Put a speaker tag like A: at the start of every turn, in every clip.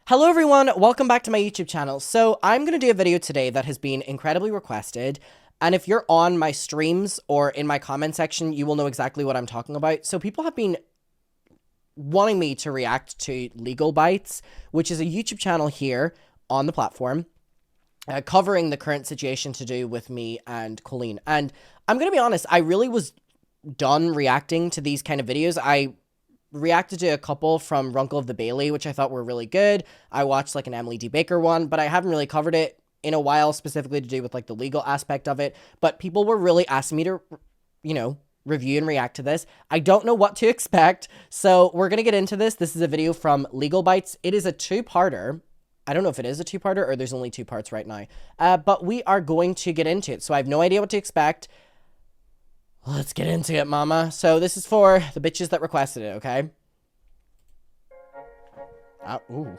A: Hello everyone, welcome back to my YouTube channel. So I'm going to do a video today that has been incredibly requested, and if you're on my streams or in my comment section, you will know exactly what I'm talking about. So people have been wanting me to react to Legal Bites, which is a YouTube channel here on the platform, covering the current situation to do with me and Colleen. And I'm going to be honest, I really was done reacting to these kind of videos. I reacted to a couple from Runkle of the Bailey, which I thought were really good. I watched like an Emily D. Baker one, but I haven't really covered it in a while, specifically to do with like the legal aspect of it. But people were really asking me to, review and react to this. I don't know what to expect, so we're going to get into this. This is a video from Legal Bites. It is a two-parter. I don't know if it is a two-parter or there's only two parts right now, but we are going to get into it. So I have no idea what to expect. Let's get into it, mama. So this is for the bitches that requested it, okay? Ooh.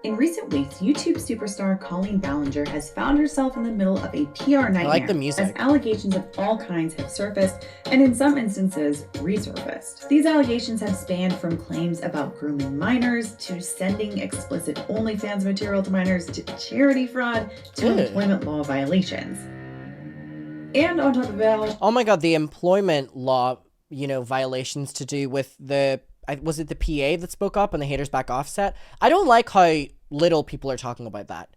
B: In recent weeks, YouTube superstar Colleen Ballinger has found herself in the middle of a PR nightmare.
A: I like the music.
B: As allegations of all kinds have surfaced, and in some instances, resurfaced. These allegations have spanned from claims about grooming minors, to sending explicit OnlyFans material to minors, to charity fraud, to employment law violations. And on top of it all...
A: Oh my god, the employment law, violations to do with the... Was it the PA that spoke up and the haters back off set? I don't like how little people are talking about that.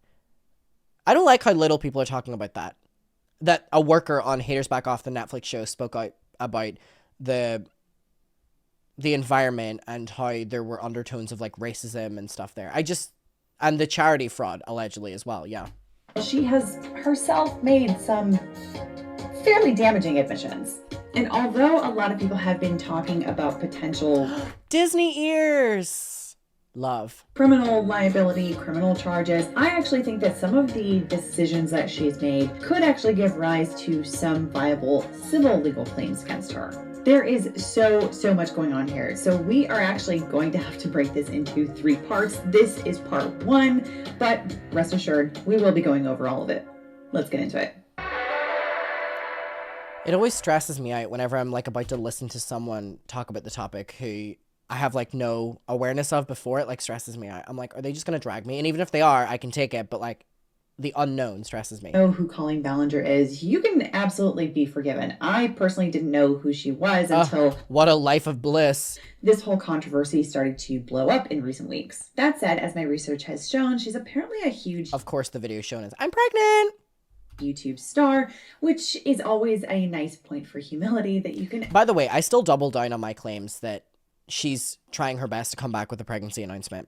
A: That a worker on Haters Back Off, the Netflix show, spoke out about the environment and how there were undertones of like racism and stuff there. And the charity fraud allegedly as well, yeah.
B: She has herself made some fairly damaging admissions. And although a lot of people have been talking about potential
A: Disney ears, love,
B: criminal liability, criminal charges, I actually think that some of the decisions that she's made could actually give rise to some viable civil legal claims against her. There is so much going on here. So we are actually going to have to break this into 3 parts. This is part 1, but rest assured, we will be going over all of it. Let's get into it.
A: It always stresses me out whenever I'm like about to listen to someone talk about the topic who I have like no awareness of before. It like stresses me out. I'm like, are they just gonna drag me? And even if they are, I can take it, but like the unknown stresses me.
B: Know who Colleen Ballinger is, you can absolutely be forgiven. I personally didn't know who she was until...
A: what a life of bliss.
B: This whole controversy started to blow up in recent weeks. That said, as my research has shown, she's apparently a huge...
A: Of course the video shown is, I'm pregnant!
B: YouTube star, which is always a nice point for humility that you can...
A: By the way, I still double down on my claims that she's trying her best to come back with a pregnancy announcement.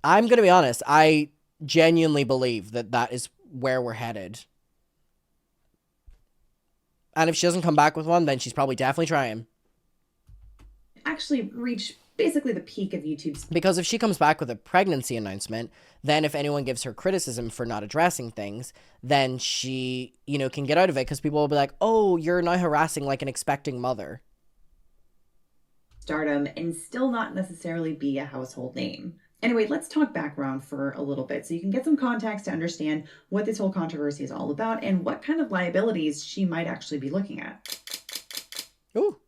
A: I'm gonna be honest, I genuinely believe that that is where we're headed. And if she doesn't come back with one, then she's probably definitely trying.
B: Actually reach basically the peak of YouTube's...
A: Because if she comes back with a pregnancy announcement, then if anyone gives her criticism for not addressing things, then she, can get out of it because people will be like, oh, you're now harassing like an expecting mother.
B: Stardom and still not necessarily be a household name. Anyway, let's talk background for a little bit so you can get some context to understand what this whole controversy is all about and what kind of liabilities she might actually be looking at.
A: Ooh.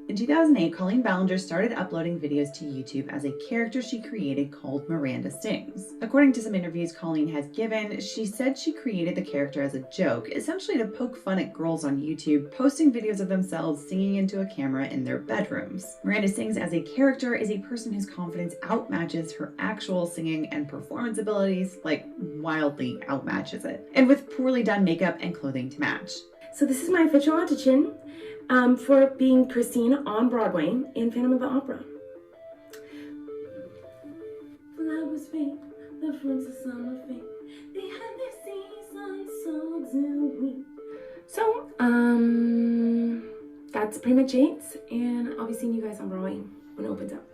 B: In 2008, Colleen Ballinger started uploading videos to YouTube as a character she created called Miranda Sings. According to some interviews Colleen has given, she said she created the character as a joke, essentially to poke fun at girls on YouTube posting videos of themselves singing into a camera in their bedrooms. Miranda Sings as a character is a person whose confidence outmatches her actual singing and performance abilities, like wildly outmatches it, and with poorly done makeup and clothing to match.
C: So this is my official audition for being Christine on Broadway in Phantom of the Opera. Flowers fade, the fruits of summer fade. They have their seasons, so do we. So, that's pretty much it, and I'll be seeing you guys on Broadway when it opens up.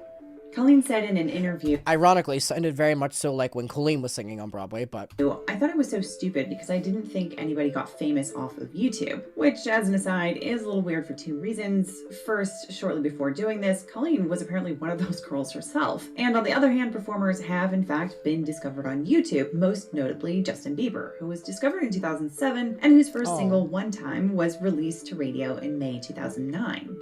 B: Colleen said in an interview,
A: Ironically, sounded very much so like when Colleen was singing on Broadway, but...
B: I thought it was so stupid because I didn't think anybody got famous off of YouTube, which, as an aside, is a little weird for two reasons. First, shortly before doing this, Colleen was apparently one of those girls herself. And on the other hand, performers have in fact been discovered on YouTube, most notably Justin Bieber, who was discovered in 2007 and whose first single, One Time, was released to radio in May 2009.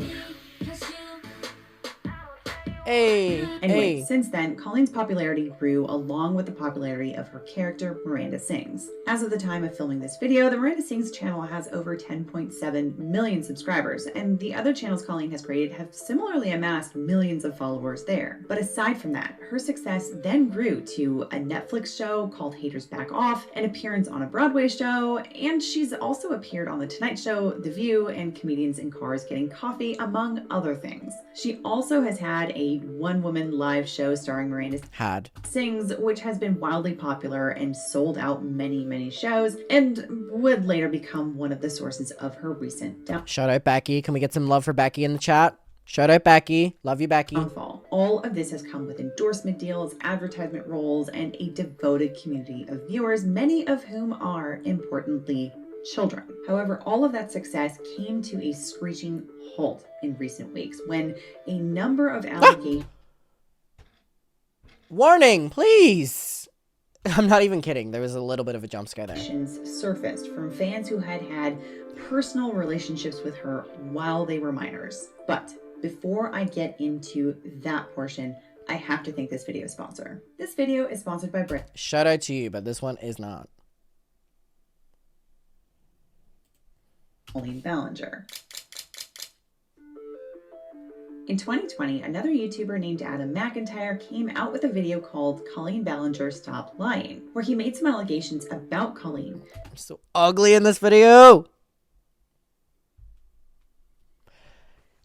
B: Anyway, since then, Colleen's popularity grew along with the popularity of her character, Miranda Sings. As of the time of filming this video, the Miranda Sings channel has over 10.7 million subscribers, and the other channels Colleen has created have similarly amassed millions of followers there. But aside from that, her success then grew to a Netflix show called Haters Back Off, an appearance on a Broadway show, and she's also appeared on The Tonight Show, The View, and Comedians in Cars Getting Coffee, among other things. She also has had a one-woman live show starring Miranda Sings, which has been wildly popular and sold out many shows, and would later become one of the sources of her recent downfall.
A: Shout out Becky. Can we get some love for Becky in the chat? Shout out Becky. Love you, Becky.
B: All of this has come with endorsement deals, advertisement roles, and a devoted community of viewers, many of whom are, importantly, children. However, all of that success came to a screeching halt in recent weeks when a number of allegations...
A: Warning, please! I'm not even kidding. There was a little bit of a jump scare there.
B: ...surfaced from fans who had had personal relationships with her while they were minors. But before I get into that portion, I have to thank this video sponsor. This video is sponsored by Brit.
A: Shout out to you, but this one is not.
B: Colleen Ballinger. In 2020, another YouTuber named Adam McIntyre came out with a video called Colleen Ballinger Stop Lying, where he made some allegations about Colleen.
A: I'm so ugly in this video!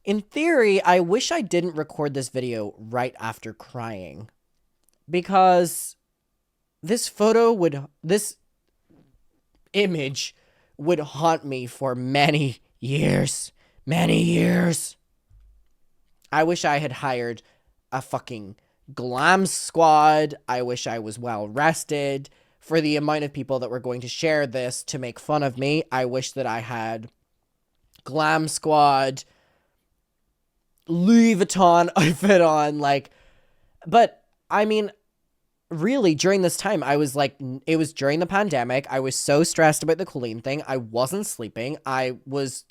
A: In theory, I wish I didn't record this video right after crying, because this image would haunt me for many years. Many years. I wish I had hired a fucking glam squad. I wish I was well rested. For the amount of people that were going to share this to make fun of me, I wish that I had glam squad, Louis Vuitton outfit on, like, but I mean, really, during this time, I was like, it was during the pandemic. I was so stressed about the Colleen thing. I wasn't sleeping. I was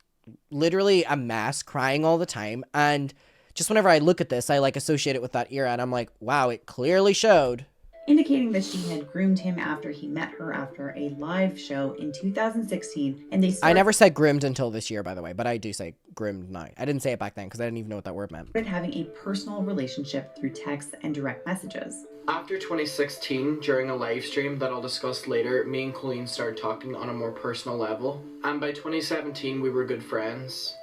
A: literally a mess, crying all the time. And just whenever I look at this, I like associate it with that era. And I'm like, wow, it clearly showed.
B: Indicating that she had groomed him after he met her after a live show in 2016. And they
A: I never said groomed until this year, by the way, but I do say groomed now. I didn't say it back then because I didn't even know what that word meant.
B: Having a personal relationship through text and direct messages.
D: After 2016, during a live stream that I'll discuss later, me and Colleen started talking on a more personal level. And by 2017, we were good friends.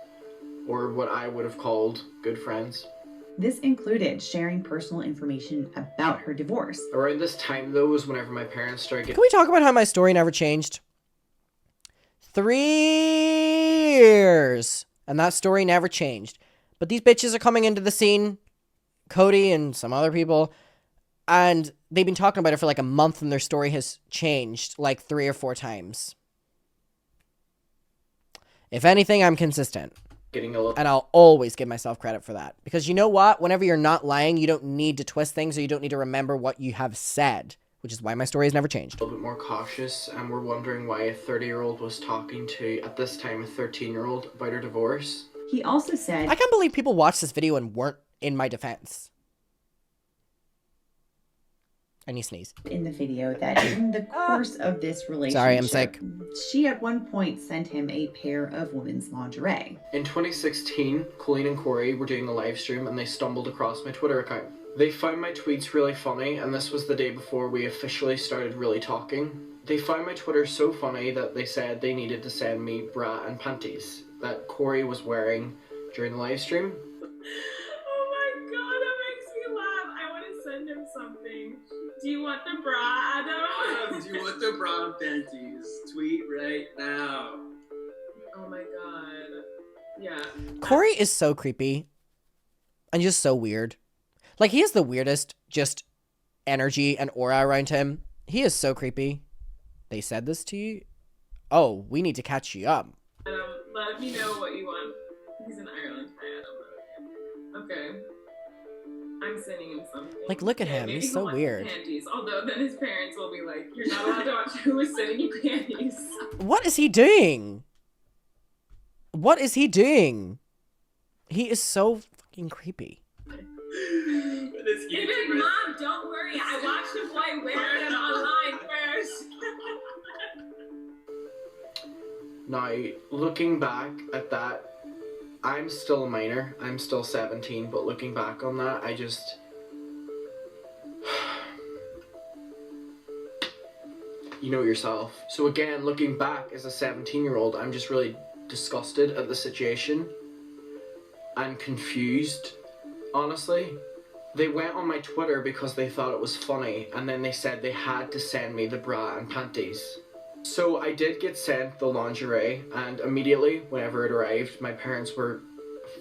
D: Or what I would have called good friends.
B: This included sharing personal information about her divorce.
D: Around this time, though, was whenever my parents started getting...
A: Can we talk about how my story never changed? 3 years. And that story never changed. But these bitches are coming into the scene. Cody and some other people. And they've been talking about it for like a month and their story has changed like 3 or 4 times. If anything, I'm consistent. And I'll always give myself credit for that. Because you know what? Whenever you're not lying, you don't need to twist things or you don't need to remember what you have said. Which is why my story has never changed.
D: A little bit more cautious, and we're wondering why a 30-year-old was talking to, at this time, a 13-year-old about her divorce.
B: He also said...
A: I can't believe people watched this video and weren't in my defense. I need to sneeze.
B: In the video that in the course of this relationship...
A: Sorry, I'm sick.
B: She at one point sent him a pair of women's lingerie.
D: In 2016, Colleen and Corey were doing a live stream and they stumbled across my Twitter account. They found my tweets really funny, and this was the day before we officially started really talking. They found my Twitter so funny that they said they needed to send me bra and panties that Corey was wearing during the live stream.
C: Oh my god, that makes me laugh. I want to send him something. Do you want the bra, Adam?
E: Do you want the bra and panties? Tweet right now.
C: Oh my god. Yeah.
A: Corey is so creepy. And just so weird. Like, he has the weirdest just energy and aura around him. He is so creepy. They said this to you? Oh, we need to catch you up.
C: Let me know what you want. He's in Ireland. Hi, Adam. Okay. I'm sending him something.
A: Like, look at
C: Yeah,
A: him.
C: maybe
A: He's
C: he'll
A: so
C: want
A: weird.
C: Panties. Although then his parents will be like, "You're not allowed to watch who is sending you panties."
A: What is he doing? What is he doing? He is so fucking creepy.
E: This
C: He'd be like, "Mom, don't worry. I watched a boy wear it online first."
D: Now, looking back at that, I'm still a minor. I'm still 17, but looking back on that, I just... You know yourself. So again, looking back as a 17-year-old, I'm just really disgusted at the situation. I'm confused, honestly. They went on my Twitter because they thought it was funny, and then they said they had to send me the bra and panties. So I did get sent the lingerie, and immediately, whenever it arrived, my parents were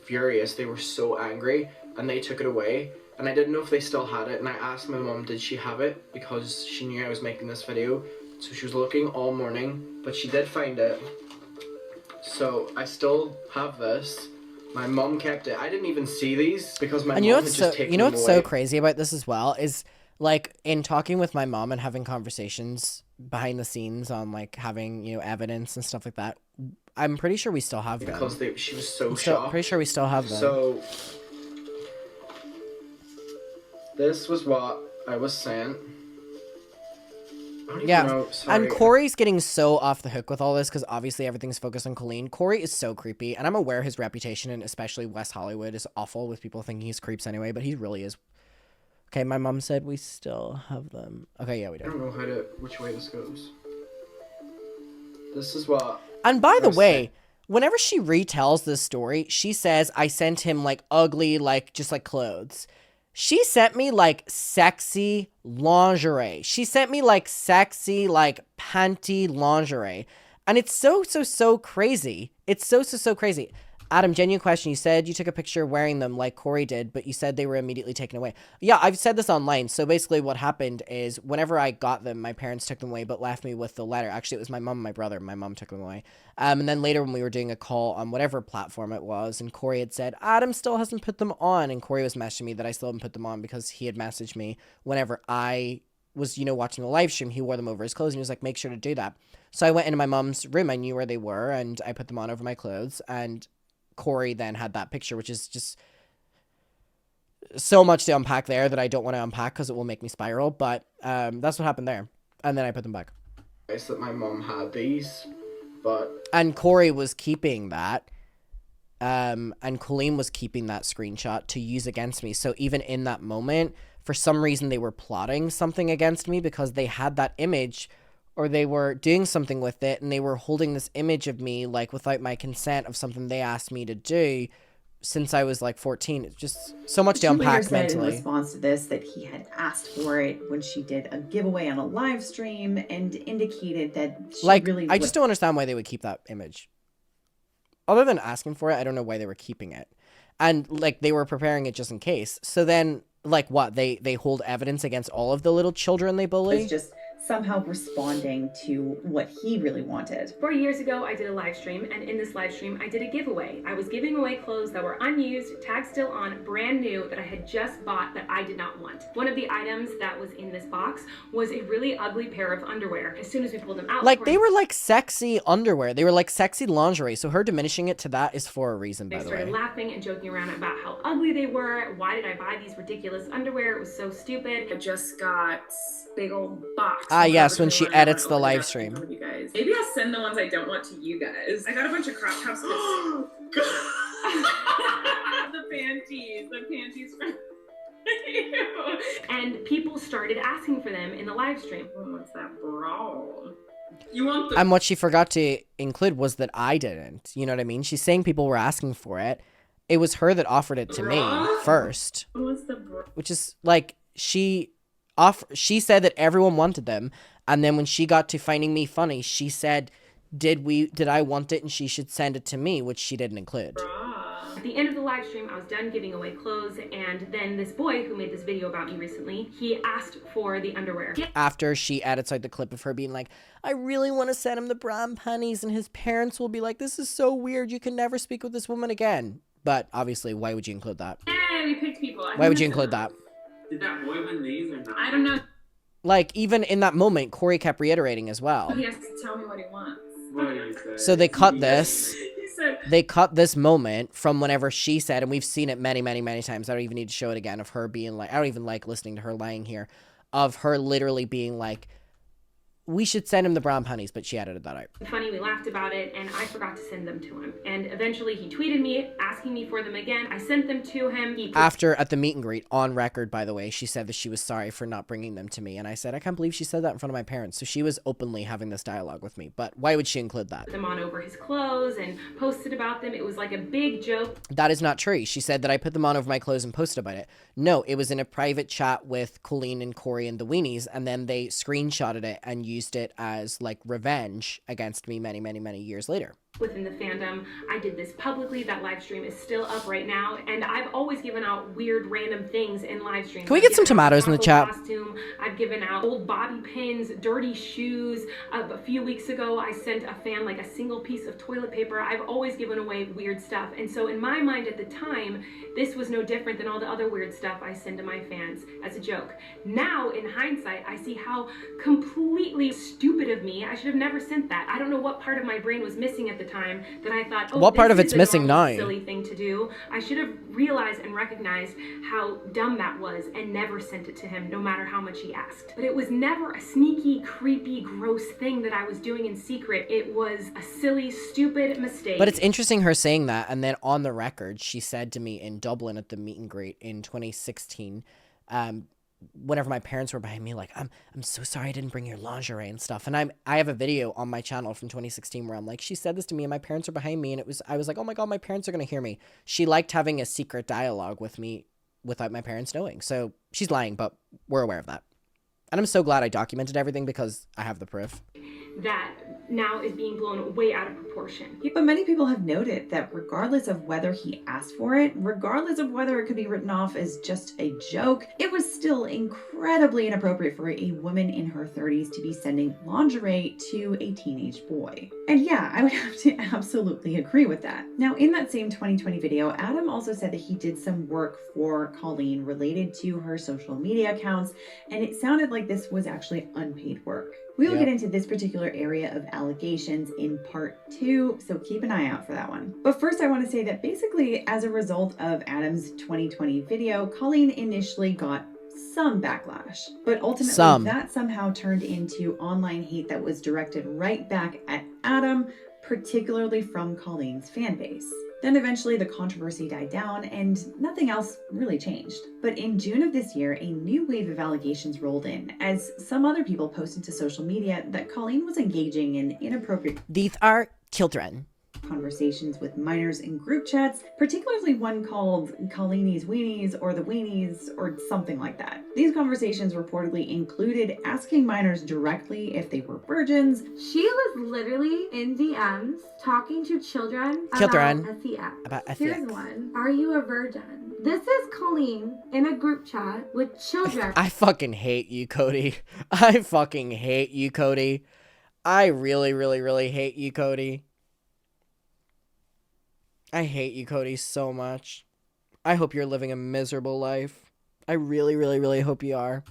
D: furious. They were so angry, and they took it away. And I didn't know if they still had it, and I asked my mum, did she have it? Because she knew I was making this video. So she was looking all morning, but she did find it. So I still have this. My mum kept it. I didn't even see these because my mum had just taken them away.
A: You know what's so crazy about this as well is, like, in talking with my mom and having conversations behind the scenes on, like, having, you know, evidence and stuff like that, I'm pretty sure we still have them.
D: Because she was so shocked.
A: Pretty sure we still have them.
D: So this was what I was sent. I don't even know. Sorry.
A: And Corey's getting so off the hook with all this because obviously everything's focused on Colleen. Corey is so creepy, and I'm aware his reputation, and especially West Hollywood, is awful with people thinking he's creeps anyway, but he really is. Okay, my mom said we still have them. Okay, yeah, we
D: I
A: do.
D: don't know which way this goes. This is what...
A: And by the way, whenever she retells this story, she says, I sent him, like, ugly, like, just, like, clothes. She sent me, like, sexy lingerie. She sent me, like, sexy, like, panty lingerie. And it's so crazy. It's so crazy. Adam, genuine question. You said you took a picture wearing them like Corey did, but you said they were immediately taken away. Yeah, I've said this online. So basically what happened is whenever I got them, my parents took them away, but left me with the letter. Actually, it was my mom and my brother. My mom took them away. And then later when we were doing a call on whatever platform it was, and Corey had said, Adam still hasn't put them on. And Corey was messaging me that I still haven't put them on because he had messaged me whenever I was, you know, watching the live stream. He wore them over his clothes and he was like, make sure to do that. So I went into my mom's room. I knew where they were and I put them on over my clothes, and Corey then had that picture, which is just so much to unpack there that I don't want to unpack because it will make me spiral. But that's what happened there. And then I put them back.
D: It's that my mom had these, but...
A: And Corey was keeping that. And Colleen was keeping that screenshot to use against me. So even in that moment, for some reason, they were plotting something against me because they had that image, or they were doing something with it, and they were holding this image of me, like, without my consent, of something they asked me to do since I was, like, 14. It's just so much to unpack mentally.
B: In response to this, that he had asked for it when she did a giveaway on a live stream and indicated that she really...
A: I just don't understand why they would keep that image. Other than asking for it, I don't know why they were keeping it. And, like, they were preparing it just in case. So then, like, what? They hold evidence against all of the little children they bully?
B: It's just somehow responding to what he really wanted.
C: 4 years ago, I did a live stream, and in this live stream, I did a giveaway. I was giving away clothes that were unused, tagged still on, brand new, that I had just bought that I did not want. One of the items that was in this box was a really ugly pair of underwear. As soon as we pulled them out...
A: Like, they were, like, sexy underwear. They were, like, sexy lingerie. So her diminishing it to that is for a reason, by the way.
C: They started laughing and joking around about how ugly they were. Why did I buy these ridiculous underwear? It was so stupid. I just got big old box.
A: Ah, yes, when she edits the live stream.
C: You guys. Maybe I'll send the ones I don't want to you guys. I got a bunch of crop tops. The panties from you. And people started asking for them in the live stream. Oh, what's that bra? You want the...
A: And what she forgot to include was that I didn't. You know what I mean? She's saying people were asking for it. It was her that offered it to me first.
C: What's the bra?
A: Which is, like, she said that everyone wanted them, and then when she got to finding me funny, she said, did I want it and she should send it to me, which she didn't include.
C: Bra. At the end of the live stream, I was done giving away clothes, and then this boy who made this video about me recently, he asked for the underwear.
A: After she edits out the clip of her being like, I really want to send him the bra and panties, and his parents will be like, this is so weird, you can never speak with this woman again. But obviously, why would you include that?
C: Yeah, we picked people.
A: Why would you include that?
E: Did that boy win these or not?
C: I don't know.
A: Like, even in that moment, Corey kept reiterating as well.
C: He has to tell me what he wants.
E: What did he say?
A: So they cut this.
C: He said,
A: They cut this moment from whenever she said, and we've seen it many, many, many times. I don't even need to show it again, of her being like, I don't even like listening to her lying here, of her literally being like, we should send him the brown pennies, but she edited that out.
C: funny, we laughed about it, and I forgot to send them to him. And eventually he tweeted me, asking me for them again. I sent them to him.
A: After, at the meet and greet, on record, by the way, she said that she was sorry for not bringing them to me. And I said, I can't believe she said that in front of my parents. So she was openly having this dialogue with me. But why would she include that?
C: Them on over his clothes and posted about them. It was like a big joke.
A: That is not true. She said that I put them on over my clothes and posted about it. No, it was in a private chat with Colleen and Corey and the Weenies, and then they screenshotted it and used it as like revenge against me many, many, many years later.
C: Within the fandom, I did this publicly. That live stream is still up right now, and I've always given out weird random things in live streams.
A: Can we get some tomatoes in the chat?
C: Costume. I've given out old bobby pins, dirty shoes. A few weeks ago, I sent a fan like a single piece of toilet paper. I've always given away weird stuff, and so in my mind at the time, this was no different than all the other weird stuff I send to my fans as a joke. Now, in hindsight, I see how completely stupid of me. I should have never sent that. I don't know what part of my brain was missing at the time that I thought, oh,
A: what part of
C: this
A: it's
C: is a
A: missing
C: normal,
A: now?
C: silly thing to do. I should have realized and recognized how dumb that was and never sent it to him, no matter how much he asked. But it was never a sneaky, creepy, gross thing that I was doing in secret. It was a silly, stupid mistake.
A: But it's interesting her saying that, and then on the record, she said to me in Dublin at the meet and greet in 2016, whenever my parents were behind me, like, I'm so sorry I didn't bring your lingerie and stuff. And I have a video on my channel from 2016 where I'm like, she said this to me and my parents are behind me, and I was like, oh my God, my parents are gonna hear me. She liked having a secret dialogue with me without my parents knowing. So she's lying, but we're aware of that. And I'm so glad I documented everything because I have the proof.
C: That now is being blown way out of proportion.
B: But many people have noted that regardless of whether he asked for it, regardless of whether it could be written off as just a joke, it was still incredibly inappropriate for a woman in her 30s to be sending lingerie to a teenage boy. And yeah, I would have to absolutely agree with that. Now, in that same 2020 video, Adam also said that he did some work for Colleen related to her social media accounts, and it sounded like this was actually unpaid work. We will get into this particular area of allegations in part 2, so keep an eye out for that one. But first, I want to say that basically, as a result of Adam's 2020 video, Colleen initially got some backlash, but ultimately that somehow turned into online hate that was directed right back at Adam, particularly from Colleen's fan base. Then eventually the controversy died down and nothing else really changed. But in June of this year, a new wave of allegations rolled in as some other people posted to social media that Colleen was engaging in inappropriate
A: These are children.
B: Conversations with minors in group chats, particularly one called Colleen's Weenies or the Weenies or something like that. These conversations reportedly included asking minors directly if they were virgins.
F: She was literally in DMs talking to children about SEX. Here's one. Are you a virgin? This is Colleen in a group chat with children.
A: I fucking hate you, Cody. I fucking hate you, Cody. I really, really, really hate you, Cody. I hate you, Cody, so much. I hope you're living a miserable life. I really, really, really hope you are.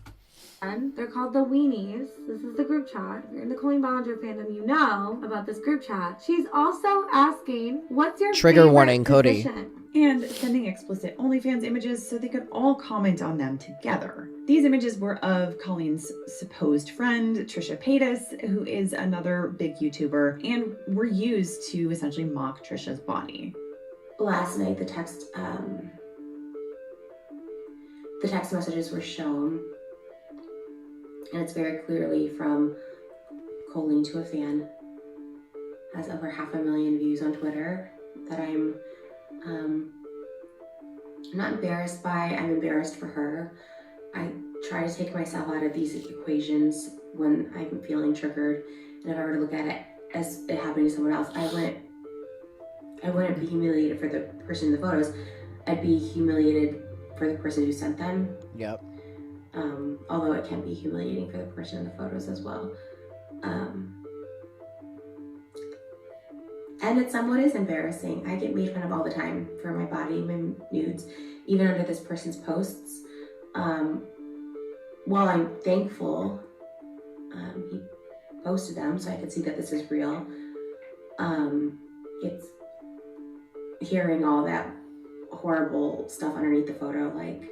F: They're called the Weenies. This is the group chat. If you're in the Colleen Ballinger fandom, you know about this group chat. She's also asking, what's your
A: trigger warning, Cody?
F: Position?
B: And sending explicit OnlyFans images so they could all comment on them together. These images were of Colleen's supposed friend, Trisha Paytas, who is another big YouTuber, and were used to essentially mock Trisha's body.
G: Last night, the text messages were shown, and it's very clearly from Colleen to a fan. Has over 500,000 views on Twitter that I'm not embarrassed by. I'm embarrassed for her. I try to take myself out of these equations when I'm feeling triggered, and if I were to look at it as it happening to someone else, I I wouldn't be humiliated for the person in the photos. I'd be humiliated for the person who sent them.
A: Yep.
G: Although it can be humiliating for the person in the photos as well. And it somewhat is embarrassing. I get made fun of all the time for my body, my nudes, even under this person's posts. While I'm thankful he posted them so I could see that this is real, it's hearing all that horrible stuff underneath the photo, like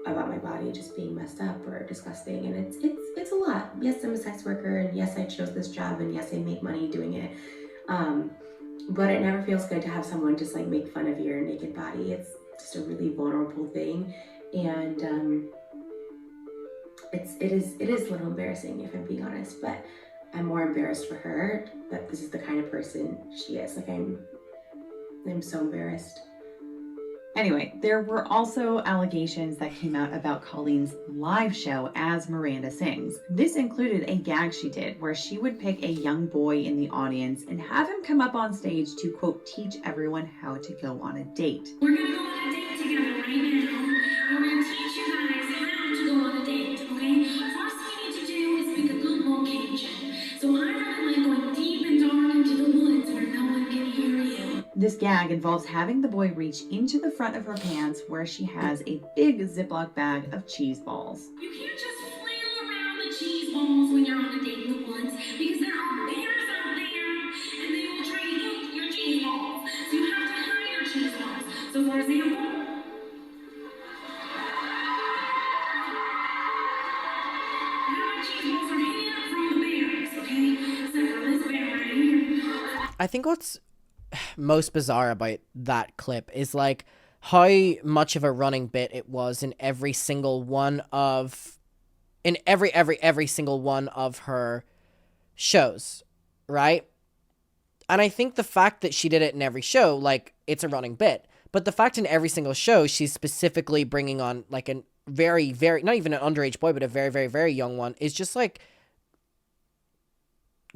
G: about my body just being messed up or disgusting, and it's a lot. Yes, I'm a sex worker, and yes, I chose this job, and yes, I make money doing it, but it never feels good to have someone just like make fun of your naked body. It's just a really vulnerable thing, and it is a little embarrassing, if I'm being honest, but I'm more embarrassed for her that this is the kind of person she is. Like, I'm so embarrassed.
B: Anyway, there were also allegations that came out about Colleen's live show as Miranda Sings. This included a gag she did where she would pick a young boy in the audience and have him come up on stage to, quote, teach everyone how to go on a date.
C: We're gonna go on a date together right now. We're gonna teach you guys how to go on a date, okay? First thing you need to do is pick a good location. So I recommend going deep and dark into the woods where no one can hear you.
B: This gag involves having the boy reach into the front of her pants where she has a big Ziploc bag of cheese balls.
C: You can't just flail around the cheese balls when you're on a date in the woods because there are bears out there and they will try to eat your cheese balls. So you have to hide your cheese balls. So for example, now my cheese balls are hidden from the bears, okay? Except for this bear right here.
A: I think what's most bizarre about that clip is like how much of a running bit it was in every single one of every single one of her shows, right? And I think the fact that she did it in every show, like, it's a running bit, but the fact in every single show she's specifically bringing on like a very, very, not even an underage boy, but a very, very, very young one, is just like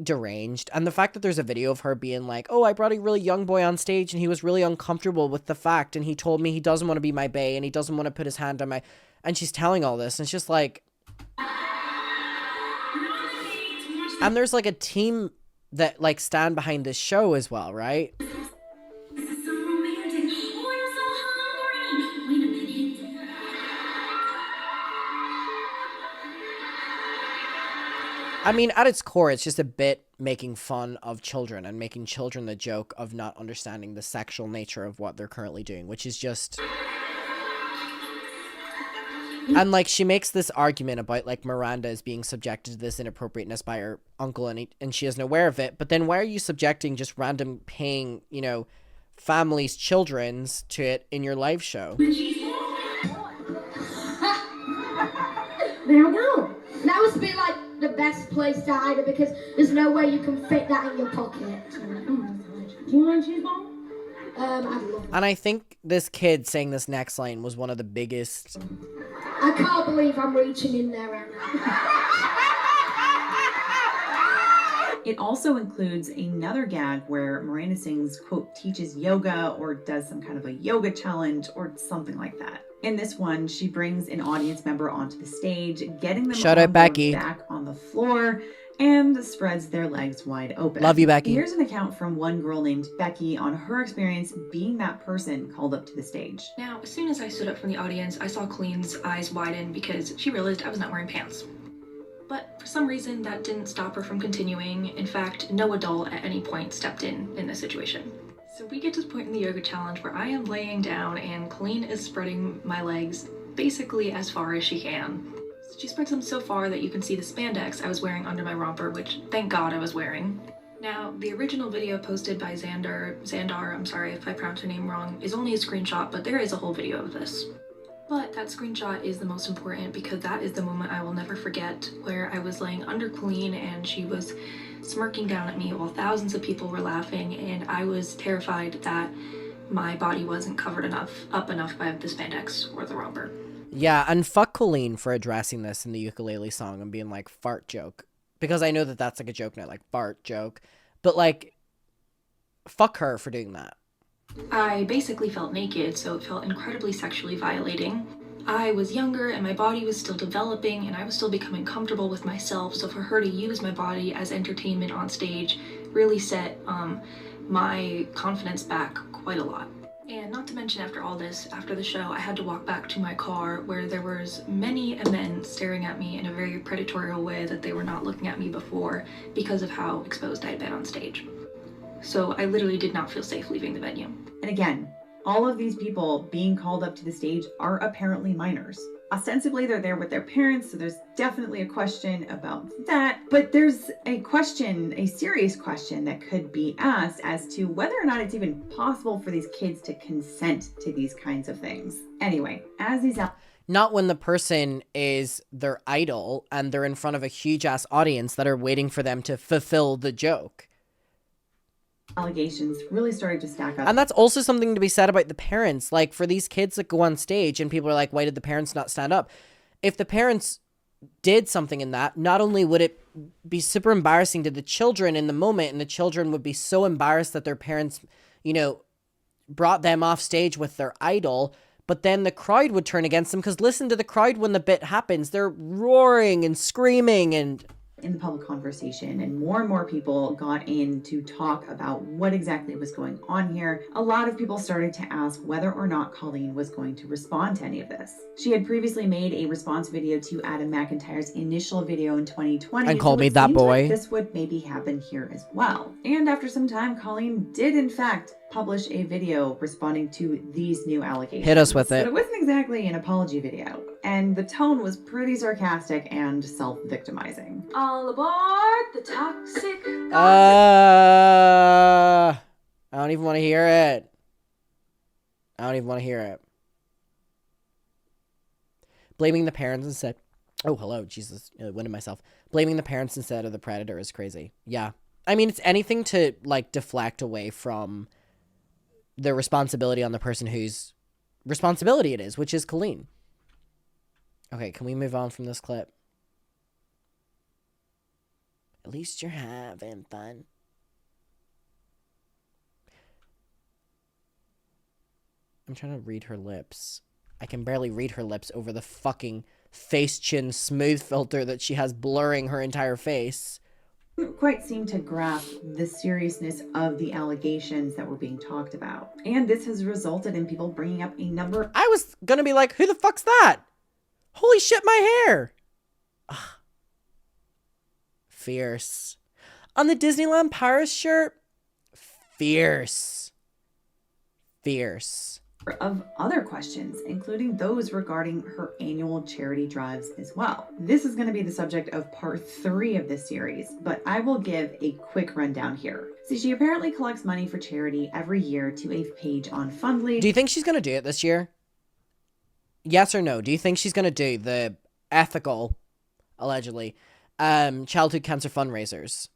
A: deranged. And the fact that there's a video of her being like, oh, I brought a really young boy on stage and he was really uncomfortable with the fact, and he told me he doesn't want to be my bae and he doesn't want to put his hand on my, and she's telling all this, and it's just like, and there's like a team that like stand behind this show as well, right?
C: This is so romantic. Oh, I'm so hungry. Wait a minute.
A: I mean, at its core, it's just a bit making fun of children and making children the joke of not understanding the sexual nature of what they're currently doing, which is just... And, like, she makes this argument about, like, Miranda is being subjected to this inappropriateness by her uncle, and she isn't aware of it. But then why are you subjecting just random paying, you know, families' children's to it in your live show?
F: There we go. That must be, like, the best place to hide it because there's no way you can fit that in your pocket. Do you want a cheese ball? I'd love it.
A: And I think this kid saying this next line was one of the biggest...
F: I can't believe I'm reaching in there right now.
B: It also includes another gag where Miranda Sings, quote, teaches yoga or does some kind of a yoga challenge or something like that. In this one, she brings an audience member onto the stage, getting them
A: Shout out Becky.
B: back on the floor, and spreads their legs wide open.
A: Love you, Becky.
B: Here's an account from one girl named Becky on her experience being that person called up to the stage.
H: Now, as soon as I stood up from the audience, I saw Colleen's eyes widen because she realized I was not wearing pants. But for some reason, that didn't stop her from continuing. In fact, no adult at any point stepped in this situation. So we get to the point in the yoga challenge where I am laying down and Colleen is spreading my legs basically as far as she can. She spreads them so far that you can see the spandex I was wearing under my romper, which thank God I was wearing. Now, the original video posted by Xandar, I'm sorry if I pronounced her name wrong, is only a screenshot, but there is a whole video of this. But that screenshot is the most important because that is the moment I will never forget, where I was laying under Colleen and she was smirking down at me while thousands of people were laughing, and I was terrified that my body wasn't covered up enough by the spandex or the romper.
A: Yeah, and fuck Colleen for addressing this in the ukulele song and being like, fart joke. Because I know that that's like a joke now, like, fart joke. But like, fuck her for doing that.
H: I basically felt naked, so it felt incredibly sexually violating. I was younger and my body was still developing and I was still becoming comfortable with myself, so for her to use my body as entertainment on stage really set my confidence back quite a lot. And not to mention, after all this, after the show, I had to walk back to my car where there was many men staring at me in a very predatory way that they were not looking at me before because of how exposed I had been on stage. So I literally did not feel safe leaving the venue.
B: And again, all of these people being called up to the stage are apparently minors. Ostensibly, they're there with their parents, so there's definitely a question about that. But there's a question, a serious question that could be asked as to whether or not it's even possible for these kids to consent to these kinds of things. Anyway, as these
A: not when the person is their idol and they're in front of a huge ass audience that are waiting for them to fulfill the joke.
B: Allegations really started to stack up.
A: And that's also something to be said about the parents. Like, for these kids that go on stage and people are like, why did the parents not stand up? If the parents did something in that, not only would it be super embarrassing to the children in the moment, and the children would be so embarrassed that their parents, you know, brought them off stage with their idol, but then the crowd would turn against them, because listen to the crowd when the bit happens. They're roaring and screaming and
B: in the public conversation, and more people got in to talk about what exactly was going on here. A lot of people started to ask whether or not Colleen was going to respond to any of this. She had previously made a response video to Adam McIntyre's initial video in 2020
A: and called me that boy.
B: Like this would maybe happen here as well. And after some time, Colleen did in fact publish a video responding to these new allegations.
A: Hit us with it.
B: But it wasn't exactly an apology video, and the tone was pretty sarcastic and self-victimizing.
F: All aboard the toxic.
A: I don't even want to hear it. I don't even want to hear it. Blaming the parents instead. Oh, hello, Jesus, winded myself. Blaming the parents instead of the predator is crazy. Yeah, I mean, it's anything to like deflect away from the responsibility on the person whose responsibility it is, which is Colleen. Okay, can we move on from this clip? At least you're having fun. I'm trying to read her lips. I can barely read her lips over the fucking face chin smooth filter that she has blurring her entire face.
B: Didn't quite seem to grasp the seriousness of the allegations that were being talked about. And this has resulted in people bringing up a number.
A: I was gonna be like, who the fuck's that? Holy shit, my hair. Ugh. Fierce. On the Disneyland Paris shirt, fierce. Fierce.
B: Of other questions, including those regarding her annual charity drives as well. This is going to be the subject of part 3 of this series, but I will give a quick rundown here. So she apparently collects money for charity every year to a page on Fundly.
A: Do you think she's going to do it this year? Yes or no? Do you think she's going to do the ethical, allegedly, childhood cancer fundraisers?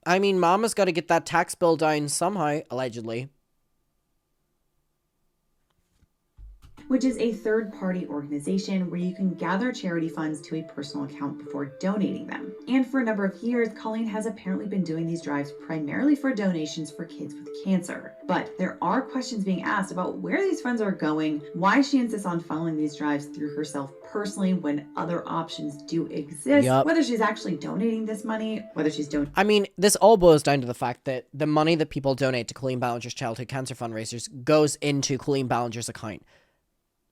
A: I mean, Mama's got to get that tax bill down somehow, allegedly.
B: Which is a third-party organization where you can gather charity funds to a personal account before donating them. And for a number of years, Colleen has apparently been doing these drives primarily for donations for kids with cancer. But there are questions being asked about where these funds are going, why she insists on funneling these drives through herself personally when other options do exist, whether she's actually donating this money, whether she's donating.
A: I mean, this all boils down to the fact that the money that people donate to Colleen Ballinger's childhood cancer fundraisers goes into Colleen Ballinger's account.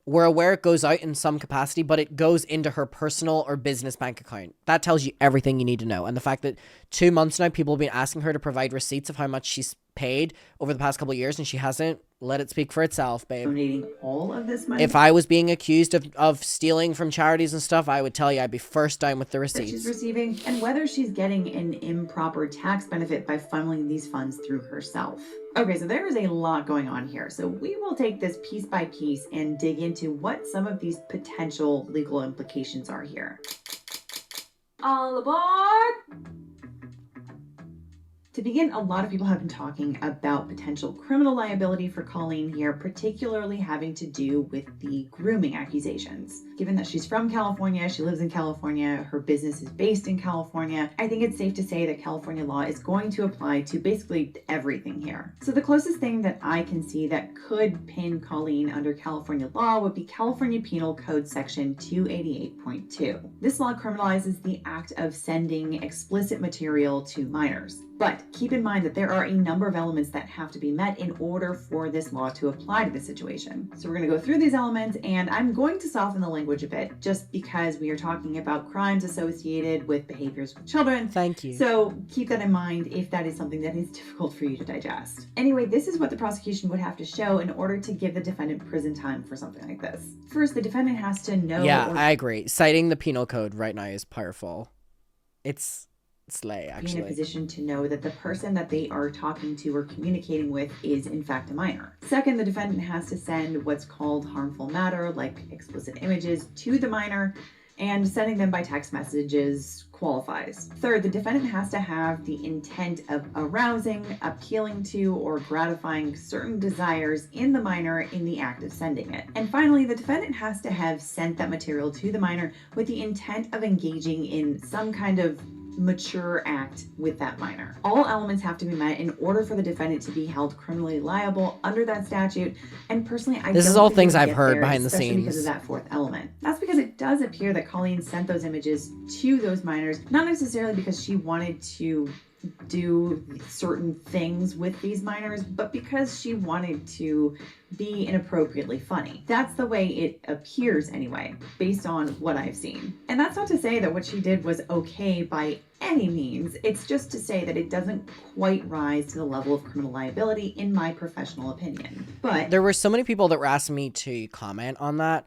A: We're aware it goes out in some capacity, but it goes into her personal or business bank account. That tells you everything you need to know. And the fact that 2 months now, people have been asking her to provide receipts of how much she's paid over the past couple of years, and she hasn't. Let it speak for itself, babe.
B: Donating all of this money.
A: If I was being accused of stealing from charities and stuff, I would tell you I'd be first down with the receipts.
B: She's receiving, and whether she's getting an improper tax benefit by funneling these funds through herself. Okay, so there is a lot going on here. So we will take this piece by piece and dig into what some of these potential legal implications are here.
F: All aboard!
B: To begin, a lot of people have been talking about potential criminal liability for Colleen here, particularly having to do with the grooming accusations. Given that she's from California, she lives in California, her business is based in California, I think it's safe to say that California law is going to apply to basically everything here. So the closest thing that I can see that could pin Colleen under California law would be California Penal Code Section 288.2. This law criminalizes the act of sending explicit material to minors. But keep in mind that there are a number of elements that have to be met in order for this law to apply to the situation. So we're going to go through these elements, and I'm going to soften the language a bit just because we are talking about crimes associated with behaviors with children.
A: Thank you.
B: So keep that in mind if that is something that is difficult for you to digest. Anyway, this is what the prosecution would have to show in order to give the defendant prison time for something like this. First, the defendant has to know...
A: Yeah, I agree. Citing the penal code right now is powerful. It's slay, actually.
B: Be in a position to know that the person that they are talking to or communicating with is in fact a minor. Second, the defendant has to send what's called harmful matter, like explicit images, to the minor, and sending them by text messages qualifies. Third, the defendant has to have the intent of arousing, appealing to, or gratifying certain desires in the minor in the act of sending it. And finally, the defendant has to have sent that material to the minor with the intent of engaging in some kind of mature act with that minor. All elements have to be met in order for the defendant to be held criminally liable under that statute. And personally,
A: this is all things I've heard behind the scenes
B: because of that fourth element. That's because it does appear that Colleen sent those images to those minors, not necessarily because she wanted to do certain things with these minors, but because she wanted to be inappropriately funny. That's the way it appears anyway, based on what I've seen. And that's not to say that what she did was okay by any means. It's just to say that it doesn't quite rise to the level of criminal liability in my professional opinion. But
A: there were so many people that were asking me to comment on that.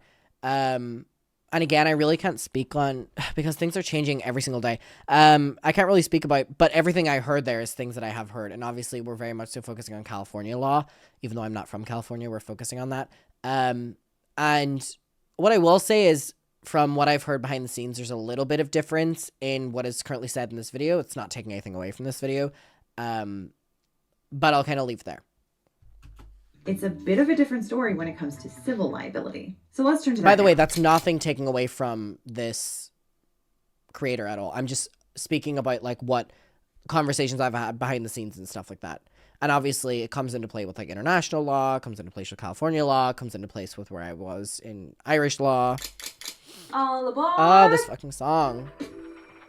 A: And again, I really can't speak on, because things are changing every single day. I can't really speak about, but everything I heard there is things that I have heard. And obviously we're very much so focusing on California law, even though I'm not from California, we're focusing on that. And what I will say is, from what I've heard behind the scenes, there's a little bit of difference in what is currently said in this video. It's not taking anything away from this video. But I'll kind of leave it there.
B: It's a bit of a different story when it comes to civil liability. So let's turn to that.
A: By the way, that's nothing taking away from this creator at all. I'm just speaking about like what conversations I've had behind the scenes and stuff like that. And obviously it comes into play with like international law, comes into place with California law, comes into place with where I was in Irish law.
F: All aboard!
A: Oh, this fucking song.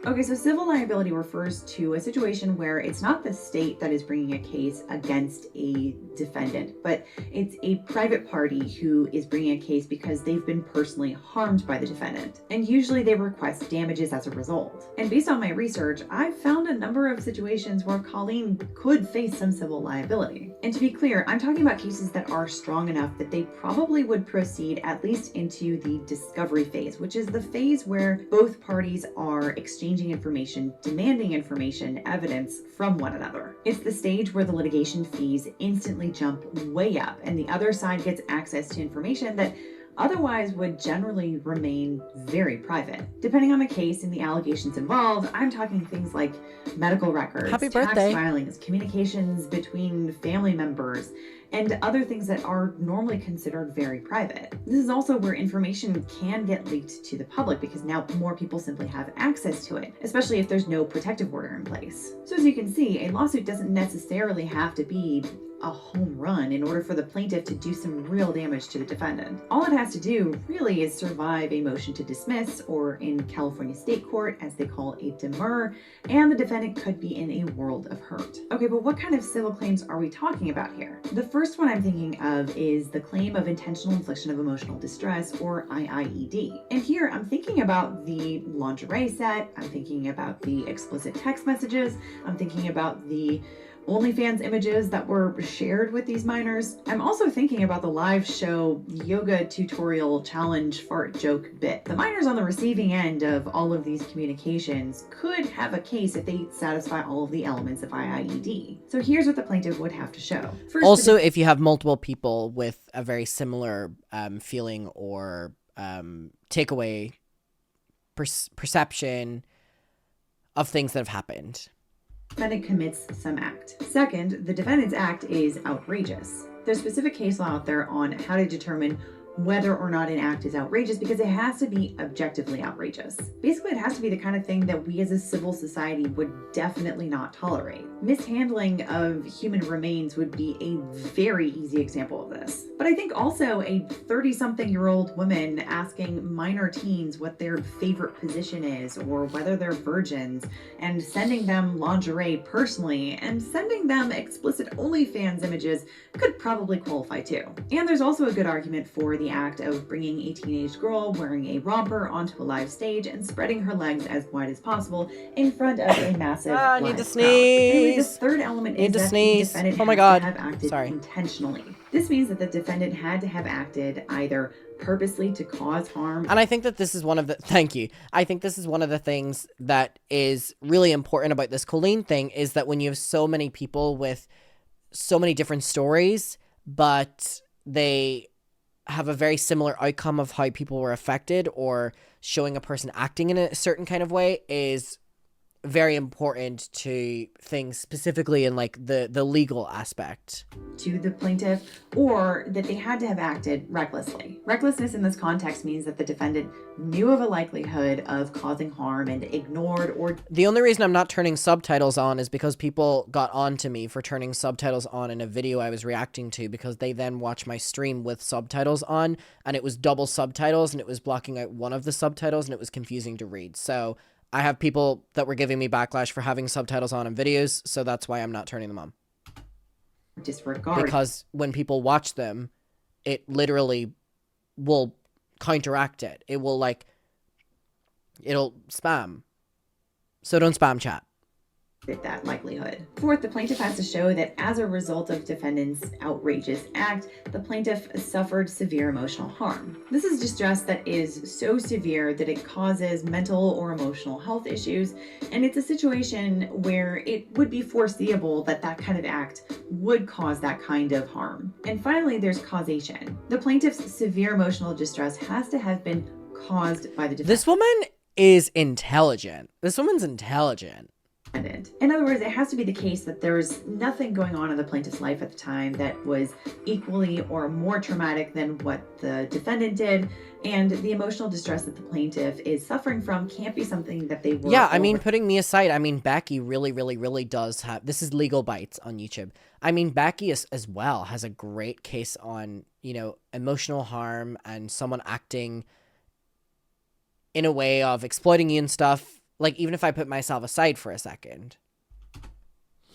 B: Okay, so civil liability refers to a situation where it's not the state that is bringing a case against a defendant, but it's a private party who is bringing a case because they've been personally harmed by the defendant. And usually they request damages as a result. And based on my research, I've found a number of situations where Colleen could face some civil liability. And to be clear, I'm talking about cases that are strong enough that they probably would proceed at least into the discovery phase, which is the phase where both parties are exchanging information, demanding information, evidence from one another. It's the stage where the litigation fees instantly jump way up and the other side gets access to information that otherwise would generally remain very private. Depending on the case and the allegations involved, I'm talking things like medical records,
A: Happy
B: tax
A: birthday.
B: filings, communications between family members, and other things that are normally considered very private. This is also where information can get leaked to the public because now more people simply have access to it, especially if there's no protective order in place. So as you can see, a lawsuit doesn't necessarily have to be a home run in order for the plaintiff to do some real damage to the defendant. All it has to do really is survive a motion to dismiss, or in California state court, as they call a demur, and the defendant could be in a world of hurt. Okay, but what kind of civil claims are we talking about here? The first one I'm thinking of is the claim of intentional infliction of emotional distress, or IIED. And here I'm thinking about the lingerie set, I'm thinking about the explicit text messages, I'm thinking about the OnlyFans images that were shared with these minors. I'm also thinking about the live show yoga tutorial challenge fart joke bit. The minors on the receiving end of all of these communications could have a case if they satisfy all of the elements of IIED. So here's what the plaintiff would have to show. First,
A: also, if you have multiple people with a very similar feeling or takeaway perception of things that have happened.
B: defendant commits some act. Second, the defendant's act is outrageous. There's specific case law out there on how to determine whether or not an act is outrageous because it has to be objectively outrageous. Basically, it has to be the kind of thing that we as a civil society would definitely not tolerate. Mishandling of human remains would be a very easy example of this. But I think also a 30-something-year-old woman asking minor teens what their favorite position is or whether they're virgins and sending them lingerie personally and sending them explicit OnlyFans images could probably qualify too. And there's also a good argument for the act of bringing a teenage girl wearing a romper onto a live stage and spreading her legs as wide as possible in front of a massive
A: I need to
B: live
A: sneeze.
B: crowd. Anyway, the third element is that the defendant
A: Oh my
B: has
A: God.
B: to have acted
A: Sorry.
B: intentionally. This means that the defendant had to have acted either purposely to cause harm.
A: And I think that this is one of the, thank you. I think this is one of the things that is really important about this Colleen thing is that when you have so many people with so many different stories, but they have a very similar outcome of how people were affected or showing a person acting in a certain kind of way is very important to things specifically in like the legal aspect.
B: To the plaintiff, or that they had to have acted recklessly. Recklessness in this context means that the defendant knew of a likelihood of causing harm and ignored or...
A: The only reason I'm not turning subtitles on is because people got on to me for turning subtitles on in a video I was reacting to because they then watched my stream with subtitles on and it was double subtitles and it was blocking out one of the subtitles and it was confusing to read. So I have people that were giving me backlash for having subtitles on in videos, so that's why I'm not turning them on.
B: disregard.
A: Because when people watch them, it literally will counteract it. It will it'll spam. So don't spam chat.
B: That likelihood. Fourth, the plaintiff has to show that as a result of defendant's outrageous act, the plaintiff suffered severe emotional harm. This is distress that is so severe that it causes mental or emotional health issues, and it's a situation where it would be foreseeable that that kind of act would cause that kind of harm. And finally, there's causation. The plaintiff's severe emotional distress has to have been caused by the defendant.
A: This woman is intelligent. This woman's intelligent.
B: In other words, it has to be the case that there's nothing going on in the plaintiff's life at the time that was equally or more traumatic than what the defendant did, and the emotional distress that the plaintiff is suffering from can't be something that they were...
A: Yeah, I mean, putting me aside, I mean, Becky really does have... This is Legal Bites on YouTube. I mean, Becky as well has a great case on, emotional harm and someone acting in a way of exploiting you and stuff. Like, even if I put myself aside for a second.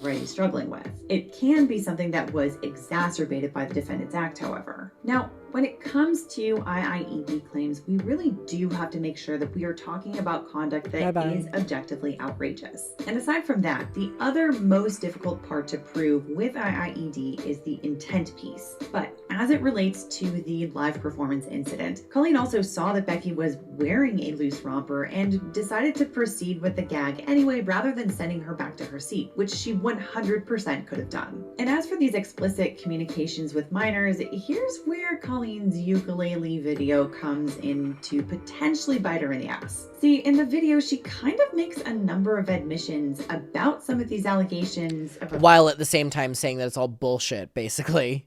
B: Already struggling with. It can be something that was exacerbated by the defendant's act, however. Now, when it comes to IIED claims, we really do have to make sure that we are talking about conduct that is objectively outrageous. And aside from that, the other most difficult part to prove with IIED is the intent piece. But as it relates to the live performance incident, Colleen also saw that Becky was wearing a loose romper and decided to proceed with the gag anyway rather than sending her back to her seat, which she 100% could have done. And as for these explicit communications with minors, here's where Colleen's ukulele video comes in to potentially bite her in the ass. See, in the video, she kind of makes a number of admissions about some of these allegations.
A: While at the same time saying that it's all bullshit, basically.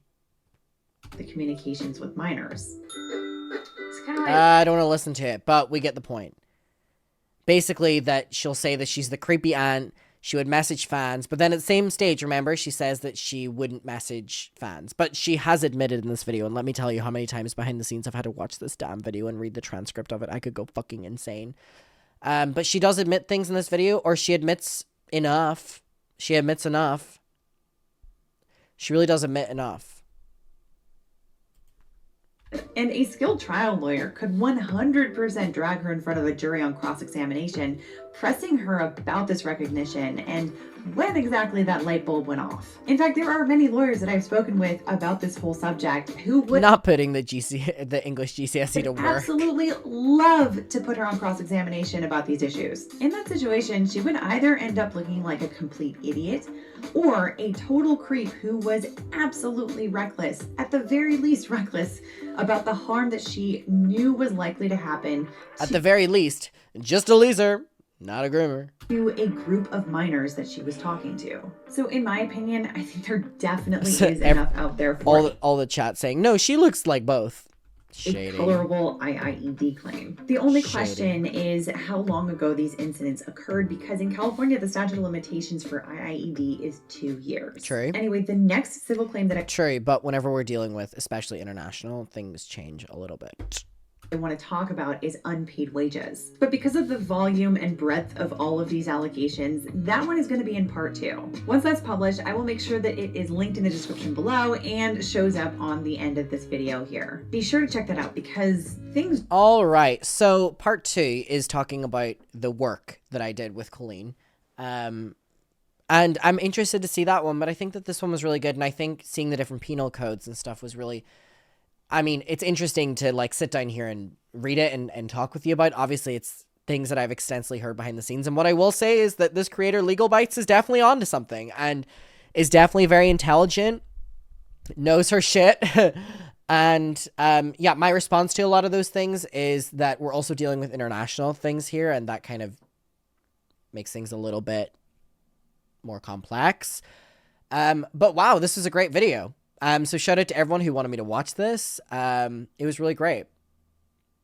B: The communications with minors.
C: It's kind of like...
A: I don't want to listen to it, but we get the point. Basically, that she'll say that she's the creepy aunt. She would message fans, but then at the same stage, remember, she says that she wouldn't message fans. But she has admitted in this video, and let me tell you how many times behind the scenes I've had to watch this damn video and read the transcript of it. I could go fucking insane. But she does admit things in this video, or she admits enough. She admits enough. She really does admit enough.
B: And a skilled trial lawyer could 100% drag her in front of a jury on cross-examination, pressing her about this recognition and when exactly that light bulb went off. In fact, there are many lawyers that I've spoken with about this whole subject who would
A: not putting the English GCSE to work.
B: Absolutely love to put her on cross-examination about these issues. In that situation, she would either end up looking like a complete idiot or a total creep who was absolutely reckless, at the very least reckless, about the harm that she knew was likely to happen.
A: At the very least, just a loser. Not a groomer.
B: To a group of minors that she was talking to. So in my opinion, I think there definitely is enough out there for
A: all the chat saying, no, she looks like both.
B: Shady. A colorable IIED claim. The only question is how long ago these incidents occurred, because in California, the statute of limitations for IIED is 2 years.
A: True.
B: Anyway, the next civil claim that
A: True, but whenever we're dealing with, especially international, things change a little bit.
B: I want to talk about is unpaid wages. But because of the volume and breadth of all of these allegations, that one is going to be in part 2. Once that's published, I will make sure that it is linked in the description below and shows up on the end of this video here. Be sure to check that out because things...
A: All right, so part 2 is talking about the work that I did with Colleen. And I'm interested to see that one, but I think that this one was really good, and I think seeing the different penal codes and stuff was really... I mean, it's interesting to, like, sit down here and read it and talk with you about. Obviously, it's things that I've extensively heard behind the scenes. And what I will say is that this creator, Legal Bites, is definitely onto something and is definitely very intelligent, knows her shit. And, yeah, my response to a lot of those things is that we're also dealing with international things here, and that kind of makes things a little bit more complex. But, wow, this is a great video. So shout out to everyone who wanted me to watch this. It was really great.